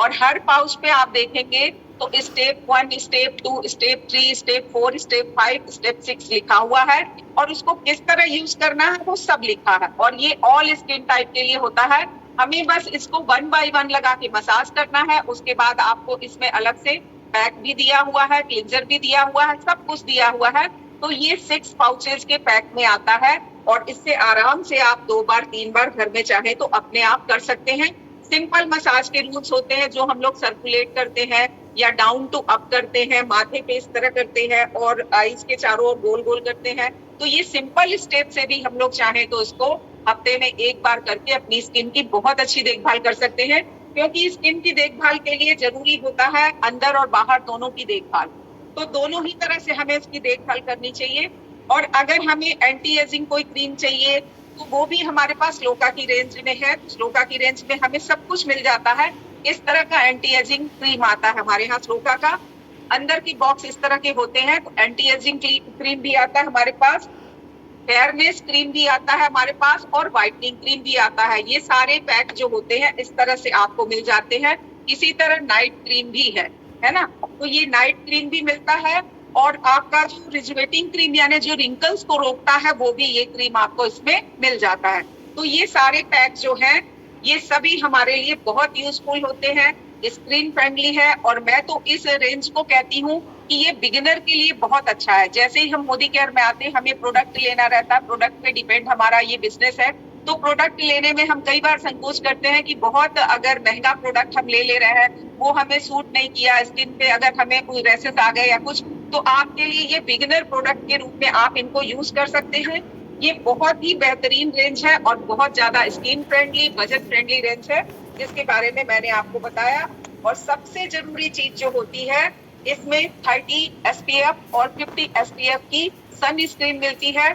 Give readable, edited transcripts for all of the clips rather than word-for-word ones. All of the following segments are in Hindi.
और हर पाउच पे आप देखेंगे तो step 1, step 2, step 3, step 4, step 5, step 6 लिखा हुआ है और उसको किस तरह यूज करना है वो सब लिखा है। और ये ऑल स्किन टाइप के लिए होता है। हमें बस इसको 1 बाय 1 लगा के मसाज करना है। उसके बाद आपको इसमें अलग से पैक भी दिया हुआ है, क्लींजर भी दिया हुआ है, सब कुछ दिया हुआ है। तो ये 6 पाउचेज के पैक में आता है और इससे आराम से आप 2 बार 3 बार घर में चाहे तो अपने आप कर सकते हैं। सिंपल मसाज के रूल्स होते हैं जो हम लोग सर्कुलेट करते हैं या डाउन टू अप करते हैं, माथे पे इस तरह करते हैं और आईज के चारों ओर गोल गोल करते हैं। तो ये सिंपल स्टेप से भी हम लोग चाहें तो इसको हफ्ते में 1 बार करके अपनी स्किन की बहुत अच्छी देखभाल कर सकते हैं। क्योंकि स्किन की देखभाल के लिए जरूरी होता है अंदर और बाहर दोनों की देखभाल। तो दोनों ही तरह से हमें इसकी देखभाल करनी चाहिए। और अगर हमें एंटी एजिंग कोई क्रीम चाहिए तो वो भी हमारे पास श्लोका की रेंज में है। श्लोका की रेंज में हमें सब कुछ मिल जाता है। इस तरह का एंटी एजिंग क्रीम आता है हमारे यहाँ श्लोका का। अंदर की बॉक्स इस तरह के होते हैं। तो एंटी एजिंग क्रीम भी आता है हमारे पास, फेयरनेस क्रीम भी आता है हमारे पास और व्हाइटनिंग क्रीम भी आता है। ये सारे पैक जो होते हैं इस तरह से आपको मिल जाते हैं। इसी तरह नाइट क्रीम भी है ना। तो ये नाइट क्रीम भी मिलता है और आपका जो रिजुवेटिंग क्रीम यानी जो रिंकल्स को रोकता है वो भी ये क्रीम आपको इसमें मिल जाता है। तो ये सारे पैक जो हैं ये सभी हमारे लिए बहुत यूजफुल होते हैं, स्क्रीन फ्रेंडली है। और मैं तो इस रेंज को कहती हूँ कि ये बिगिनर के लिए बहुत अच्छा है। जैसे ही हम मोदी केयर में आते हैं हमें प्रोडक्ट लेना रहता है, प्रोडक्ट पे डिपेंड हमारा ये बिजनेस है। तो प्रोडक्ट लेने में हम कई बार संकोच करते हैं कि बहुत अगर महंगा प्रोडक्ट हम ले रहे हैं वो हमें सूट नहीं किया, स्किन पे अगर हमें कोई रैसेस आ गए या कुछ, तो आपके लिए ये बिगिनर प्रोडक्ट के रूप में आप इनको यूज कर सकते हैं। ये बहुत ही बेहतरीन रेंज है और बहुत ज्यादा skin friendly, budget friendly range है जिसके बारे में मैंने आपको बताया। और सबसे जरूरी चीज जो होती है इसमें 30 SPF और 50 SPF की सन स्क्रीन मिलती है,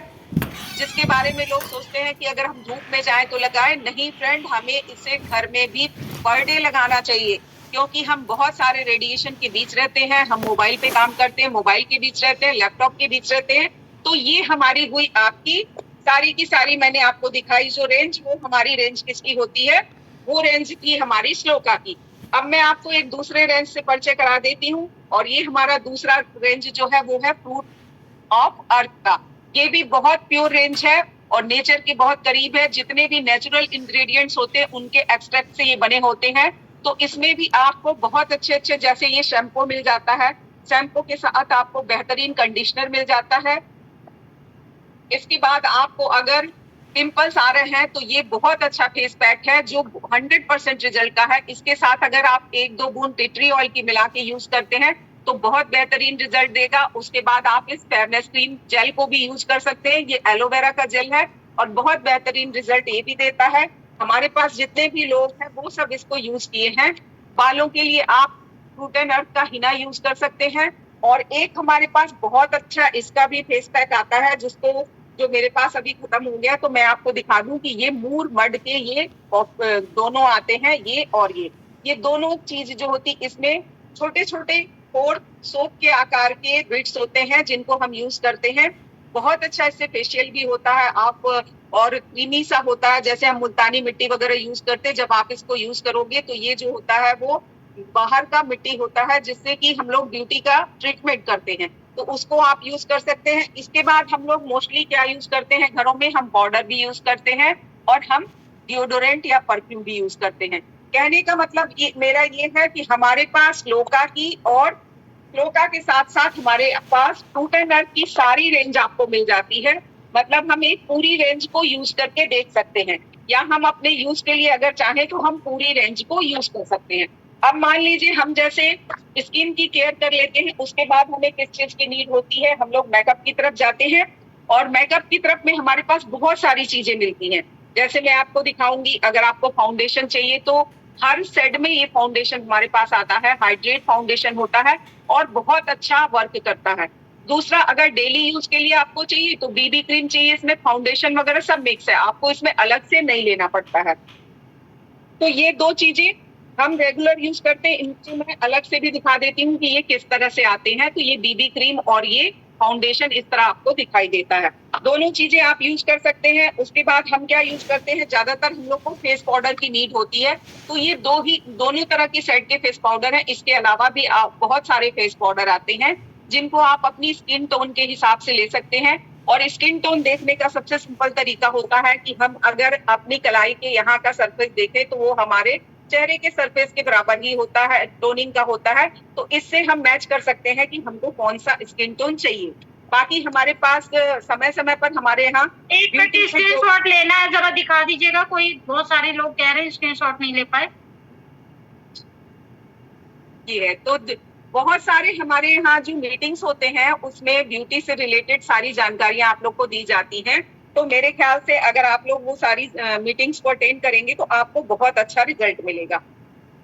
जिसके बारे में लोग सोचते हैं कि अगर हम धूप में जाएं तो लगाएं। नहीं फ्रेंड, हमें इसे घर में भी पर डे लगाना चाहिए क्योंकि हम बहुत सारे रेडिएशन के बीच रहते हैं। हम मोबाइल पे काम करते हैं, मोबाइल के बीच रहते हैं, लैपटॉप के बीच रहते हैं। तो ये हमारी हुई आपकी सारी की सारी मैंने आपको दिखाई जो रेंज, वो हमारी रेंज किसकी होती है, वो रेंज थी हमारी श्लोका की। अब मैं आपको एक दूसरे रेंज से परिचय करा देती हूँ और ये हमारा दूसरा रेंज जो है वो है फ्रूट ऑफ अर्थ का। ये भी बहुत प्योर रेंज है और नेचर के बहुत करीब है। जितने भी नेचुरल इंग्रेडिएंट्स होते हैं उनके एक्सट्रैक्ट से ये बने होते हैं। तो इसमें भी आपको बहुत अच्छे अच्छे, जैसे ये शैम्पू मिल जाता है, शैम्पू के साथ आपको बेहतरीन कंडीशनर मिल जाता है। इसके बाद आपको अगर पिंपल्स आ रहे हैं तो ये बहुत अच्छा फेस पैक है जो 100% रिजल्ट का है। इसके साथ अगर आप 1-2 बूंद टिटरी ऑयल की मिला के यूज करते हैं तो बहुत बेहतरीन रिजल्ट देगा। उसके बाद आप इस फेयरनेस क्रीम जेल को भी यूज कर सकते हैं। ये एलोवेरा का जेल है और बहुत बेहतरीन रिजल्ट ये भी देता है। हमारे पास जितने भी लोग हैं वो सब इसको यूज किए हैं। बालों के लिए आप फ्रूट एंड अर्थ का हिना यूज कर सकते हैं। और एक हमारे पास बहुत अच्छा इसका भी फेस पैक आता है जिसको, जो मेरे पास अभी खत्म हो गया, तो मैं आपको दिखा दूं कि ये मूर मड के ये दोनों आते हैं, ये और ये दोनों चीज जो होती, इसमें छोटे छोटे 4 सोप के आकार के बिट्स होते हैं जिनको हम यूज करते हैं। बहुत अच्छा इससे फेशियल भी होता है आप, और क्रीमी सा होता है। जैसे हम मुल्तानी मिट्टी वगैरह यूज करते हैं, जब आप इसको यूज करोगे तो ये जो होता है वो बाहर का मिट्टी होता है जिससे कि हम लोग ब्यूटी का ट्रीटमेंट करते हैं, तो उसको आप यूज कर सकते हैं। इसके बाद हम लोग मोस्टली क्या यूज करते हैं घरों में, हम पाउडर भी यूज करते हैं और हम डिओडोरेंट या परफ्यूम भी यूज करते हैं। कहने का मतलब मेरा ये है कि हमारे पास श्लोका की और श्लोका के साथ साथ हमारे पास फ्रूट एंड अर्थ की सारी रेंज आपको मिल जाती है। मतलब हम एक पूरी रेंज को यूज करके देख सकते हैं, या हम अपने यूज के लिए अगर चाहें तो हम पूरी रेंज को यूज कर सकते हैं। अब मान लीजिए हम जैसे स्किन की केयर कर लेते हैं, उसके बाद हमें किस चीज की नीड होती है, हम लोग मेकअप की तरफ जाते हैं। और मेकअप की तरफ में हमारे पास बहुत सारी चीजें मिलती हैं। जैसे मैं आपको दिखाऊंगी, अगर आपको फाउंडेशन चाहिए तो हर सेट में ये फाउंडेशन हमारे पास आता है। हाइड्रेट फाउंडेशन होता है और बहुत अच्छा वर्क करता है। दूसरा, अगर डेली यूज के लिए आपको चाहिए तो बीबी क्रीम चाहिए, इसमें फाउंडेशन वगैरह सब मिक्स है, आपको इसमें अलग से नहीं लेना पड़ता है। तो ये 2 चीजें हम रेगुलर यूज करते हैं। इनको मैं अलग से भी दिखा देती हूँ कि ये किस तरह से आते हैं। तो ये बीबी क्रीम और ये फाउंडेशन इस तरह आपको दिखाई देता है। दोनों चीजें आप यूज कर सकते हैं। उसके बाद हम क्या यूज करते हैं, ज्यादातर हम लोग को फेस पाउडर की नीड होती है, तो ये दोनों तरह के सेट के फेस पाउडर हैं। इसके अलावा भी आप बहुत सारे फेस पाउडर आते हैं जिनको आप अपनी स्किन टोन के हिसाब से ले सकते हैं। और स्किन टोन देखने का सबसे सिंपल तरीका होता है कि हम अगर अपनी कलाई के यहाँ का सरफेस देखें तो वो हमारे चेहरे के सरफेस के बराबर ही होता है, टोनिंग का होता है। तो इससे हम मैच कर सकते हैं कि हमको कौन सा स्किन टोन चाहिए। बाकी हमारे पास समय समय पर हमारे यहाँ एक मिनट स्क्रीनशॉट लेना है, जरा दिखा दीजिएगा। कोई बहुत सारे लोग कह रहे हैं स्क्रीनशॉट नहीं ले पाए। ये है तो बहुत सारे हमारे यहाँ जो मीटिंग्स होते हैं उसमें ब्यूटी से रिलेटेड सारी जानकारियां आप लोग को दी जाती हैं। तो मेरे ख्याल से अगर आप लोग वो सारी मीटिंग्स को अटेंड करेंगे तो आपको बहुत अच्छा रिजल्ट मिलेगा।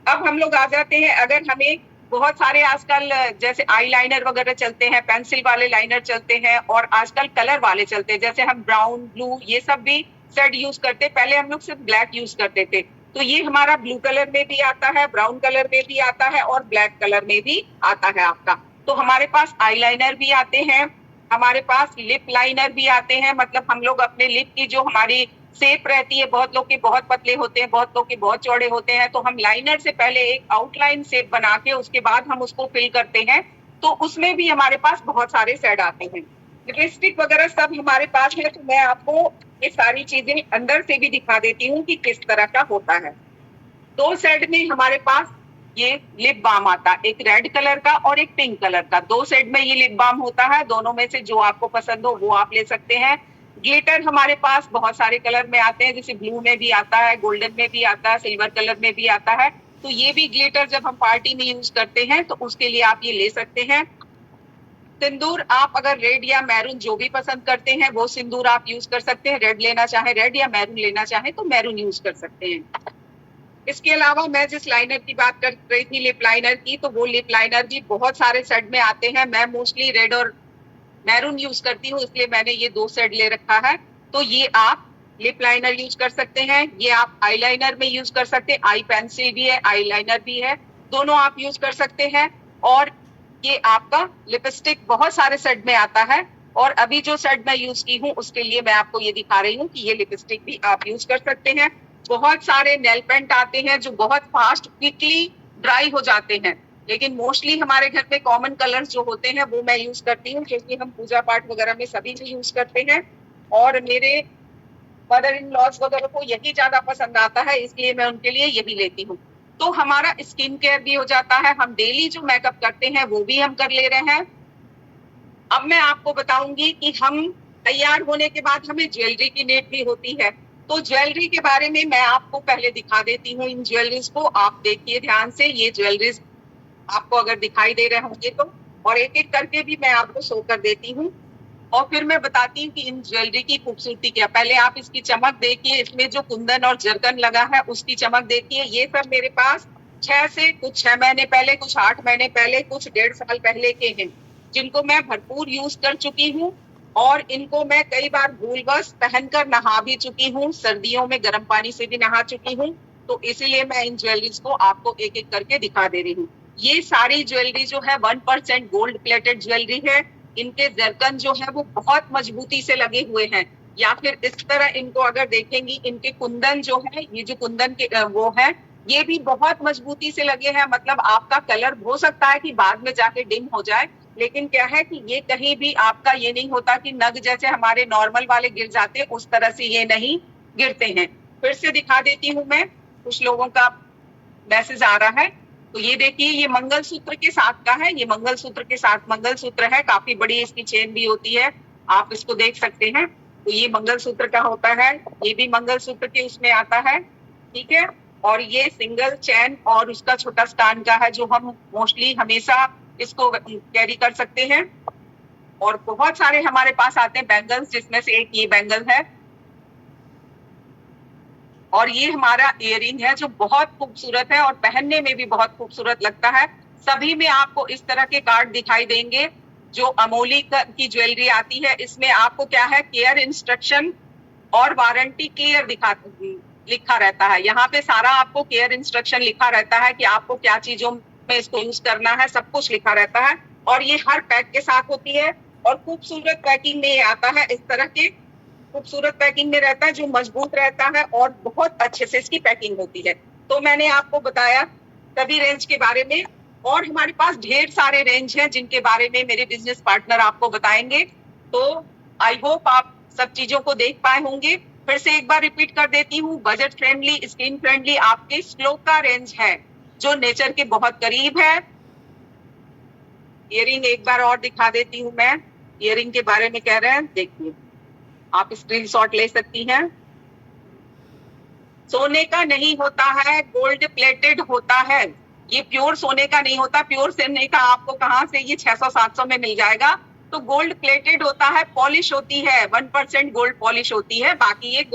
अब हम लोग आ जाते हैं, अगर हमें बहुत सारे आजकल जैसे आई लाइनर वगैरह चलते हैं, पेंसिल वाले लाइनर चलते हैं और आजकल कलर वाले चलते हैं, जैसे हम ब्राउन ब्लू ये सब भी शेड यूज करते हैं। पहले हम लोग सिर्फ ब्लैक यूज करते थे, तो ये हमारा ब्लू कलर में भी आता है, ब्राउन कलर में भी आता है और ब्लैक कलर में भी आता है आपका। तो हमारे पास आई लाइनर भी आते हैं, हमारे पास लिप लाइनर भी आते हैं। मतलब हम लोग अपने लिप की जो हमारी शेप रहती है, बहुत लोग के बहुत पतले होते हैं, बहुत लोग के बहुत चौड़े होते हैं, तो हम लाइनर से पहले एक आउटलाइन शेप बना के उसके बाद हम उसको फिल करते हैं। तो उसमें भी हमारे पास बहुत सारे शेड आते हैं। लिपस्टिक वगैरह सब हमारे पास है, तो मैं आपको ये सारी चीजें अंदर से भी दिखा देती हूँ कि किस तरह का होता है। दो शेड में हमारे पास ये लिप बाम आता है, एक रेड कलर का और एक पिंक कलर का। दो शेड में ये लिप बाम होता है, दोनों में से जो आपको पसंद हो वो आप ले सकते हैं। ग्लिटर हमारे पास बहुत सारे कलर में आते हैं, जैसे ब्लू में भी आता है, गोल्डन में भी आता है, सिल्वर कलर में भी आता है। तो ये भी ग्लिटर जब हम पार्टी में यूज करते हैं तो उसके लिए आप ये ले सकते हैं। सिंदूर आप अगर रेड या मैरून जो भी पसंद करते हैं वो सिंदूर आप यूज कर सकते हैं। रेड लेना चाहे रेड या मैरून लेना चाहे तो मैरून यूज कर सकते हैं। इसके अलावा मैं जिस लाइनर की बात कर रही थी लिप लाइनर की, तो वो लिप लाइनर भी बहुत सारे सेट में आते हैं। मैं मोस्टली रेड और मैरून यूज करती हूँ, इसलिए मैंने ये दो सेट ले रखा है। तो ये आप लिप लाइनर यूज कर सकते हैं, ये आप आई लाइनर में यूज कर सकते हैं। आई पेंसिल भी है, आई लाइनर भी है, दोनों आप यूज कर सकते हैं। और ये आपका लिपस्टिक बहुत सारे सेट में आता है, और अभी जो सेट मैं यूज की हूँ उसके लिए मैं आपको ये दिखा रही हूँ कि ये लिपस्टिक भी आप यूज कर सकते हैं। बहुत सारे नेल पेंट आते हैं जो बहुत फास्ट क्विकली ड्राई हो जाते हैं, लेकिन मोस्टली हमारे घर में कॉमन कलर्स जो होते हैं वो मैं यूज करती हूँ, क्योंकि हम पूजा पाठ वगैरह में सभी में यूज करते हैं। और मेरे मदर इन लॉज वगैरह को यही ज्यादा पसंद आता है, इसलिए मैं उनके लिए यही लेती हूँ। तो हमारा स्किन केयर भी हो जाता है, हम डेली जो मेकअप करते हैं वो भी हम कर ले रहे हैं। अब मैं आपको बताऊंगी कि हम तैयार होने के बाद हमें ज्वेलरी की नीड भी होती है। तो ज्वेलरी के बारे में मैं आपको पहले दिखा देती हूँ। इन ज्वेलरीज को आप देखिए ध्यान से, ये ज्वेलरीज आपको अगर दिखाई दे रहे होंगे तो, और एक एक करके भी मैं आपको शो कर देती हूँ और फिर मैं बताती हूँ कि इन ज्वेलरी की खूबसूरती क्या। पहले आप इसकी चमक देखिए, इसमें जो कुंदन और जरकन लगा है उसकी चमक देखिए। ये सब मेरे पास 6 महीने पहले, कुछ 8 महीने पहले, कुछ 1.5 साल पहले के हैं, जिनको मैं भरपूर यूज कर चुकी हूँ। और इनको मैं कई बार भूलवश पहनकर नहा भी चुकी हूँ, सर्दियों में गर्म पानी से भी नहा चुकी हूँ। तो इसीलिए मैं इन ज्वेलरीज को आपको एक एक करके दिखा दे रही हूँ। ये सारी ज्वेलरी जो है 1% गोल्ड प्लेटेड ज्वेलरी है। इनके जरकन जो है वो बहुत मजबूती से लगे हुए हैं, या फिर इस तरह इनको अगर देखेंगी, इनके कुंदन जो है, ये जो कुंदन के वो है, ये भी बहुत मजबूती से लगे हैं। मतलब आपका कलर हो सकता है कि बाद में जाके डिम हो जाए, लेकिन क्या है कि ये कहीं भी आपका ये नहीं होता कि नग जैसे हमारे नॉर्मल वाले गिर जाते हैं, उस तरह से ये नहीं गिरते हैं। फिर से दिखा देती हूँ मैं, कुछ लोगों का मैसेज आ रहा है। तो ये देखिए, ये मंगलसूत्र के साथ का है, ये मंगलसूत्र के साथ मंगलसूत्र है, काफी बड़ी इसकी चेन भी होती है, आप इसको देख सकते हैं। तो ये मंगलसूत्र का होता है, ये भी मंगलसूत्र के उसमें आता है, ठीक है। और ये सिंगल चेन और उसका छोटा स्टान का है, जो हम मोस्टली हमेशा इसको कैरी कर सकते हैं। और बहुत सारे हमारे पास आते हैं बैंगल्स, जिसमें से एक ये बैंगल है, और ये हमारा इयररिंग है जो बहुत खूबसूरत है और पहनने में भी बहुत खूबसूरत लगता है। सभी में आपको इस तरह के कार्ड दिखाई देंगे। जो अमोली की ज्वेलरी आती है, इसमें आपको क्या है, केयर इंस्ट्रक्शन और वारंटी क्लियर लिखा रहता है। यहाँ पे सारा आपको केयर इंस्ट्रक्शन लिखा रहता है कि आपको क्या चीजों में इसको यूज करना है, सब कुछ लिखा रहता है। और ये हर पैक के साथ होती है। और खूबसूरत पैकिंग में ये आता है, इस तरह के खूबसूरत पैकिंग में रहता है जो मजबूत रहता है और बहुत अच्छे से इसकी पैकिंग होती है। तो मैंने आपको बताया सभी रेंज के बारे में, और हमारे पास ढेर सारे रेंज हैं जिनके बारे में मेरे बिजनेस पार्टनर आपको बताएंगे। तो आई होप आप सब चीजों को देख पाए होंगे। फिर से एक बार रिपीट कर देती हूँ, बजट फ्रेंडली, स्किन फ्रेंडली आपके स्लो का रेंज है जो नेचर के बहुत करीब है। इयरिंग एक बार और दिखा देती हूँ मैं, इयरिंग के बारे में कह रहे हैं, देखिए आप स्क्रीनशॉट ले सकती हैं। सोने का नहीं होता है, गोल्ड प्लेटेड होता है। ये प्योर सोने का नहीं होता, प्योर सोने का आपको कहाँ से ये 600-700 में मिल जाएगा। तो गोल्ड प्लेटेड होता है, पॉलिश होती है, 1% गोल्ड पॉलिश होती है। बाकी ये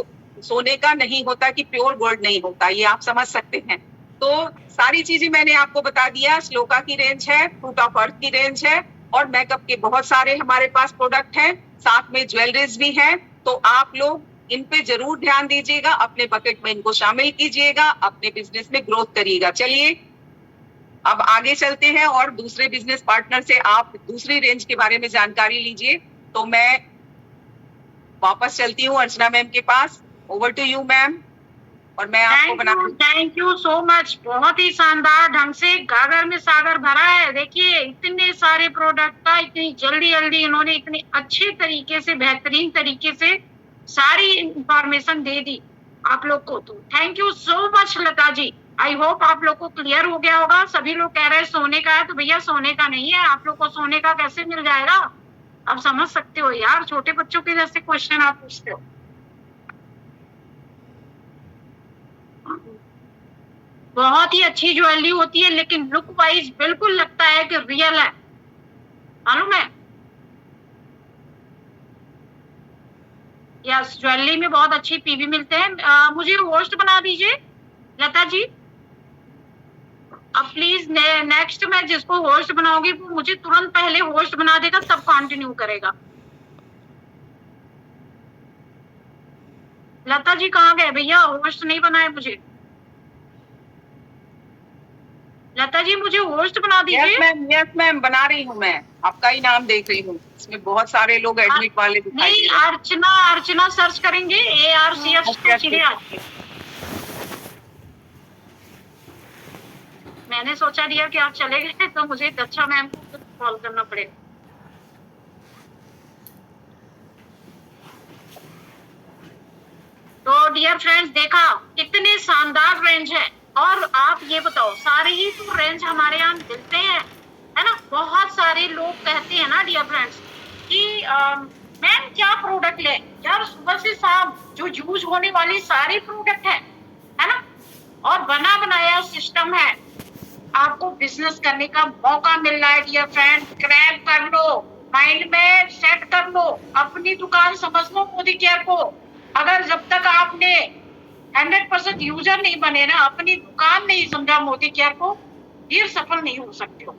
सोने का नहीं होता कि प्योर गोल्ड नहीं होता, ये आप समझ सकते हैं। तो सारी चीजें मैंने आपको बता दिया। श्लोका की रेंज है, फ्रूट ऑफ अर्थ की रेंज है, और मेकअप के बहुत सारे हमारे पास प्रोडक्ट हैं, साथ में ज्वेलरीज भी हैं। तो आप लोग इन पे जरूर ध्यान दीजिएगा, अपने बकेट में इनको शामिल कीजिएगा, अपने बिजनेस में ग्रोथ करिएगा। चलिए अब आगे चलते हैं और दूसरे बिजनेस पार्टनर से आप दूसरी रेंज के बारे में जानकारी लीजिए। तो मैं वापस चलती हूँ अर्चना मैम के पास। Over to you ma'am. और मैं आपको थैंक यू सो मच। बहुत ही शानदार ढंग से गागर में सागर भरा है। देखिए इतने सारे प्रोडक्ट का इतनी जल्दी जल्दी इन्होंने इतने अच्छे तरीके से, बेहतरीन तरीके से सारी इंफॉर्मेशन दे दी आप लोग को। तो thank you so much Lata ji. I hope आप लोग को क्लियर हो गया होगा। सभी लोग कह रहे हैं सोने का है, तो भैया सोने का नहीं है। आप लोग को सोने का कैसे मिल जाएगा? आप समझ सकते हो यार, छोटे बच्चों के जैसे क्वेश्चन आप पूछते हो। बहुत ही अच्छी ज्वेलरी होती है, लेकिन लुक वाइज बिल्कुल लगता है कि रियल है, मालूम है। यस, ज्वेलरी में बहुत अच्छी पीवी मिलते हैं। मुझे होस्ट बना दीजिए लता जी। अब प्लीज नेक्स्ट मैं जिसको होस्ट बनाऊंगी वो मुझे तुरंत पहले होस्ट बना देगा, तब कंटिन्यू करेगा। लता जी कहाँ गए भैया? होस्ट नहीं बनाए मुझे। लता जी मुझे होस्ट बना दीजिए। यस मैम बना रही हूँ, मैं आपका ही नाम देख रही हूँ। इसमें बहुत सारे लोग एडमिट वाले दिखाई नहीं, अर्चना सर्च करेंगे, ARCH तो सीधे आती है। मैंने सोचा दिया कि आप चले गए तो मुझे दक्षा मैम को कॉल करना पड़ेगा। तो डियर फ्रेंड्स, देखा कितने शानदार रेंज है। और आप ये बताओ, सारे ही तो रेंज हमारे यहाँ मिलते हैं, है ना। बहुत सारे लोग कहते हैं ना डियर फ्रेंड्स कि मैम क्या प्रोडक्ट ले यार, सुबह से शाम जो यूज होने वाली सारी प्रोडक्ट है ना, और बना बनाया सिस्टम है। आपको बिजनेस करने का मौका मिल रहा है डियर फ्रेंड, ग्रैब कर लो, माइंड में सेट कर लो, अपनी दुकान समझ लो मोदी केयर को। अगर जब तक आपने 100% यूजर नहीं बने ना, अपनी दुकान नहीं समझा मोदी केयर को, फिर सफल नहीं हो सकते हो।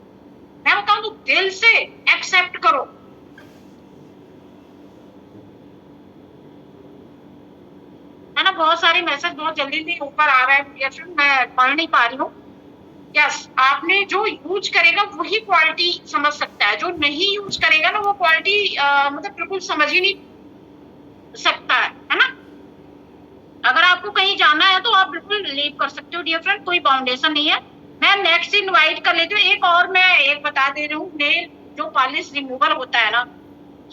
मैं बताऊं तो दिल से एक्सेप्ट करो। है ना, बहुत सारे मैसेज बहुत जल्दी से ऊपर आ रहा है, मैं पढ़ नहीं पा रही हूँ। यस, आपने जो यूज करेगा वही क्वालिटी समझ सकता है, जो नहीं यूज करेगा ना वो क्वालिटी मतलब बिल्कुल समझ ही नहीं सकता है ना। अगर आपको कहीं जाना है तो आप बिल्कुल लीव कर सकते हो डियर फ्रेंड, कोई बाउंडेशन नहीं है। मैं नेक्स्ट इनवाइट कर लेती हूँ। एक और मैं एक बता दे रही हूँ, नेल जो पॉलिश रिमूवर होता है ना,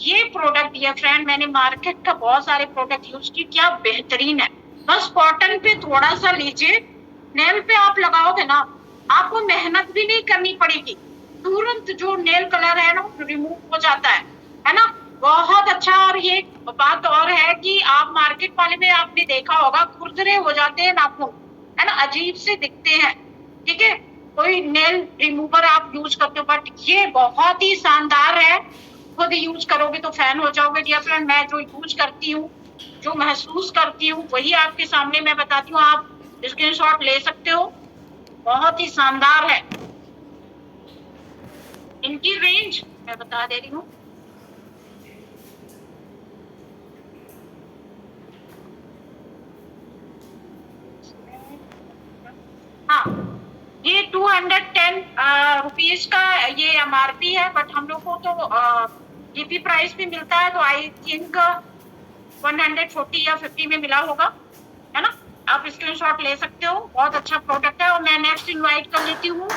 ये प्रोडक्ट डियर फ्रेंड मैंने मार्केट का बहुत सारे प्रोडक्ट यूज किए, क्या बेहतरीन है। बस कॉटन पे थोड़ा सा लीजिए, नेल पे आप लगाओगे ना, आपको मेहनत भी नहीं करनी पड़ेगी, तुरंत जो नेल कलर है ना रिमूव हो जाता है ना। बहुत अच्छा। और ये बात और है कि आप मार्केट वाले में आपने देखा होगा खुरदरे हो जाते हैं नाखून, है ना, अजीब से दिखते हैं। ठीक है, कोई नेल रिमूवर आप यूज करते हो, बट ये बहुत ही शानदार है। खुद यूज करोगे तो फैन हो जाओगे डियर फ्रेंड। मैं जो यूज करती हूँ, जो महसूस करती हूँ, वही आपके सामने मैं बताती हूँ। आप स्क्रीनशॉट ले सकते हो, बहुत ही शानदार है। इनकी रेंज मैं बता दे रही हूँ। हाँ, ये 210 रुपीज का ये MRP है, बट हम लोग को तो जीपी प्राइस भी मिलता है, तो आई थिंक 140 या 50 में मिला होगा, है ना। आप स्क्रीनशॉट ले सकते हो, बहुत अच्छा प्रोडक्ट है। और मैं नेक्स्ट इनवाइट कर लेती हूँ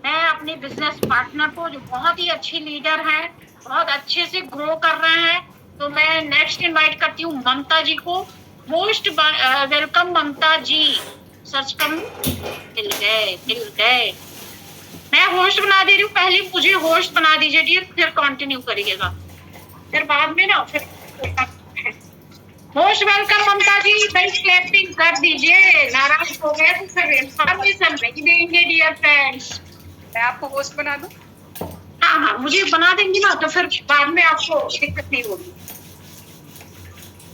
मैं अपने बिजनेस पार्टनर को, जो बहुत ही अच्छी लीडर है, बहुत अच्छे से ग्रो कर रहे हैं। तो मैं नेक्स्ट इनवाइट करती हूँ ममता जी को। मोस्ट वेलकम ममता जी। सर्च करूँ, मिल गए। मैं होस्ट बना दे रही हूँ, पहले मुझे होस्ट बना दीजिए डियर, फिर कंटिन्यू करिएगा, फिर बाद में ना फिर मोस्ट वेलकम ममता जी। भाई क्लैपिंग कर दीजिए, नाराज हो गए तो फिर इंफॉर्मेशन नहीं देंगे डियर फ्रेंड्स। मैं आपको होस्ट बना दूं? हाँ, मुझे बना देंगी ना, तो फिर बाद में आपको दिक्कत नहीं होगी।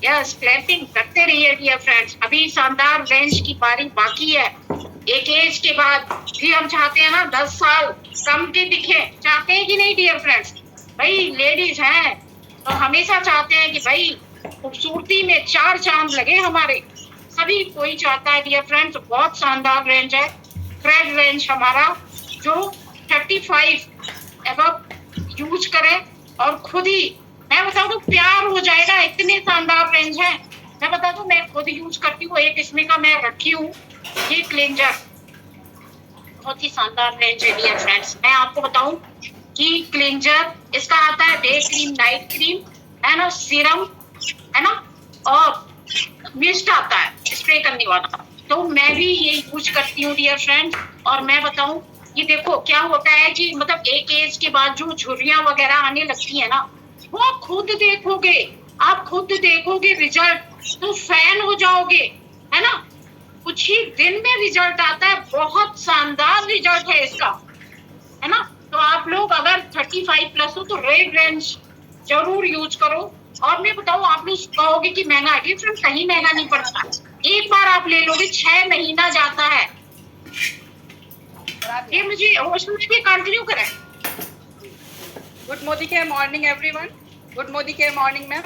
यस, क्लैपिंग करते रहिए डियर फ्रेंड्स। अभी शानदार रेंज की बारी बाकी है। एक एज के बाद भी हम चाहते हैं ना 10 साल कम के दिखे, चाहते हैं कि नहीं डियर फ्रेंड्स? भाई लेडीज हैं तो हमेशा चाहते हैं कि भाई खूबसूरती में 4 चांद लगे हमारे, सभी कोई चाहता है डियर फ्रेंड्स। बहुत शानदार रेंज है, थ्रेड रेंज हमारा, जो 35 एबव यूज करें और खुद ही, मैं बताऊं तो प्यार हो जाएगा, इतने शानदार रेंज है। मैं बता दूं, मैं खुद यूज करती हूँ, एक इसमें का मैं रखी हूँ, ये क्लेंजर, बहुत ही शानदार रेंज है डियर फ्रेंड्स। मैं आपको बताऊं कि क्लेंजर इसका आता है डे क्रीम, नाइट क्रीम, है ना, सीरम, है ना, और मिस्ट आता है स्प्रे करने वाला। तो मैं भी ये यूज करती हूँ डियर फ्रेंड्स। और मैं बताऊं, ये देखो क्या होता है कि मतलब एक एज के बाद जो झुर्रियां वगैरह आने लगती है ना, वो आप खुद देखोगे रिजल्ट, तो फैन हो जाओगे, है ना। कुछ ही दिन में रिजल्ट आता है, बहुत शानदार रिजल्ट है इसका, है ना। तो आप लोग अगर 35 प्लस हो तो रेड रेंज जरूर यूज करो। और मैं बताऊं, आप लोग कहोगे कि महंगा है, डिफरेंट कहीं महंगा नहीं पड़ता, एक बार आप ले लोगे 6 महीना जाता है। ये मुझे होस्ट में भी कंटिन्यू करें। Good Modi care morning everyone, good Modi care morning ma'am,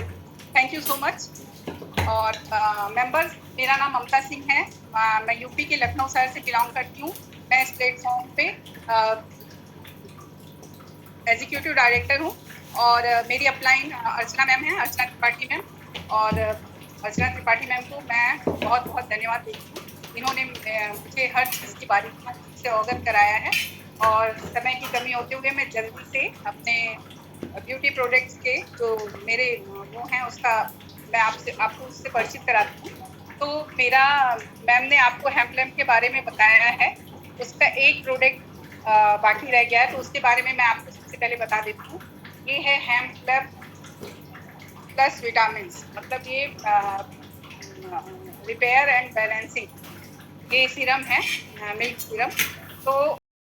thank you so much. और मेंबर्स, मेरा नाम ममता सिंह है, मैं यूपी के लखनऊ शहर से बिलोंग करती हूँ। मैं इस प्लेटफॉर्म पे एग्जीक्यूटिव डायरेक्टर हूँ और मेरी अपलाइन अर्चना मैम है, अर्चना त्रिपाठी मैम। और अर्चना त्रिपाठी मैम को मैं बहुत बहुत धन्यवाद देती हूँ, इन्होंने मुझे हर चीज़ की बारीकी से अवगत कराया है। और समय की कमी होते हुए मैं जल्दी से अपने ब्यूटी प्रोडक्ट्स के जो मेरे वो हैं उसका मैं आपको उससे परिचित कराती हूँ। तो मेरा मैम ने आपको हेम्पलैम्प के बारे में बताया है, उसका एक प्रोडक्ट बाकी रह गया है, तो उसके बारे में मैं आपको सबसे पहले बता देती हूँ। ये है हेम्पलैम्प प्लस विटामिन्स, मतलब ये रिपेयर एंड बैलेंसिंग ये सीरम है, मिल्क सीरम। तो